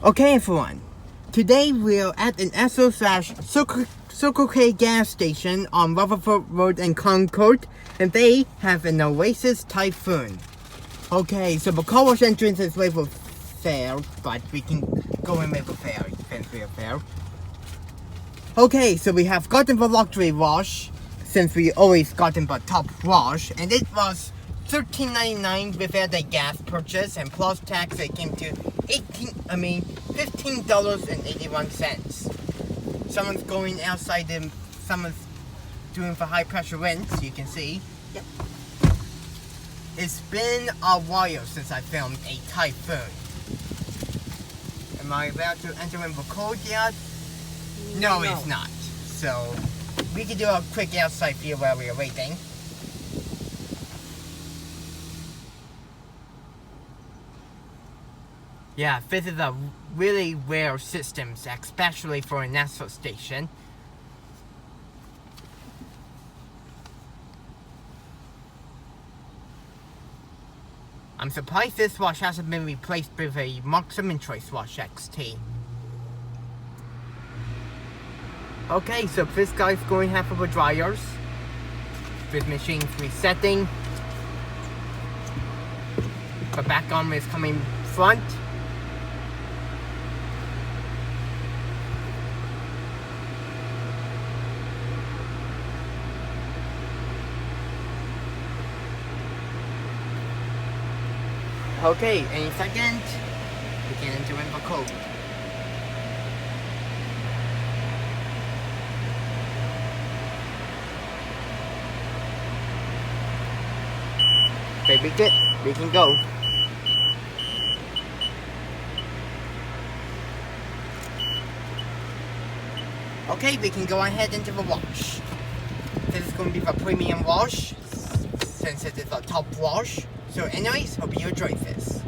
Okay everyone, today we're at an Esso / Circle K gas station on Rutherford Road in Concord, and they have an Oasis Typhoon. Okay, so the car wash entrance is labeled fair, but we can go in label fair since we are fair. Okay, so we have gotten the luxury wash, since we always gotten the top wash, and it was $13.99 without a gas purchase, and plus tax it came to $15.81. Someone's going outside and someone's doing the high pressure rinse, you can see. Yep. It's been a while since I filmed a Typhoon. Am I about to enter in the code yet? No, it's not. So, we can do a quick outside view while we are waiting. Yeah, this is a really rare system, especially for an Esso station. I'm surprised this wash hasn't been replaced with a Maximum Choice Wash XT. Okay, so this guy's going half of the dryers. This machine's resetting. The back arm is coming front. Okay, any second, we can enter in the code. Okay, we good. We can go. Okay, we can go ahead into the wash. This is going to be the premium wash, since it is a top wash. So anyways, hope you enjoyed this.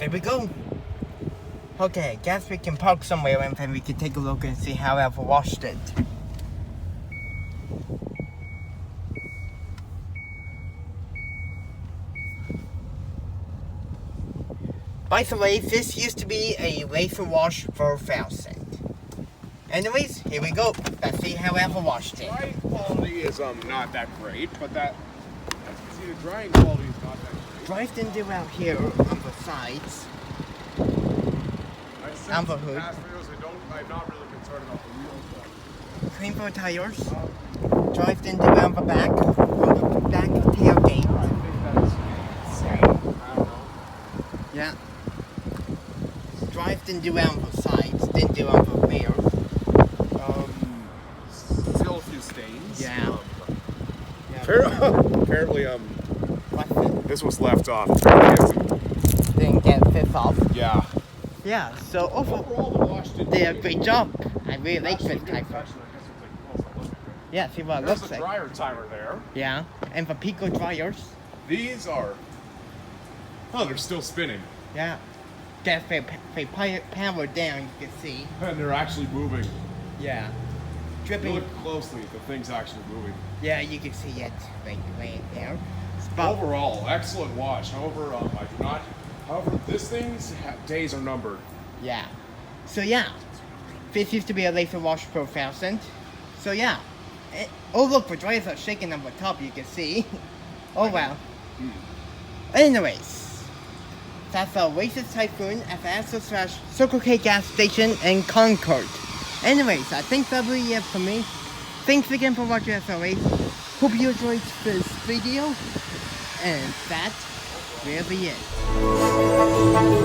There we go. Okay, guess we can park somewhere and then we can take a look and see how I've washed it. By the way, this used to be a laser wash 4000. Anyways, here we go. Let's see how I've washed it. Drying quality is not that great, but the drying quality is not that great. Dries didn't do out here on the sides. On the hood. I'm not really concerned about the wheels though. Clean for tires. Dries didn't do on the back. On the back tailgate. I think that's insane. I don't know. Yeah. Dries didn't do on the sides. Didn't do on the rear. Still a few stains. Yeah. Apparently, this was left off. Didn't get this off. Yeah. Yeah, so Overall, the wash did did a great job. I really like this Typhoon. Yeah, see what it There's looks a like. dryer timer there. Yeah, and the Peco dryers. These are... Oh, they're still spinning. Yeah. That's they power down, you can see. And they're actually moving. Yeah. If you Dripping. look closely, the thing's actually moving. Yeah, you can see it right there. Overall, excellent wash. However, I do not... However, this thing's days are numbered. Yeah. So yeah. This used to be a laser wash 4000. So yeah. Oh look, the dryers are shaking on the top, you can see. Oh well. Anyways. That's the Oasis Typhoon at the Esso/Circle K gas station in Concord. Anyways, I think that'll be it for me. Thanks again for watching as always. Hope you enjoyed this video. And that will be it.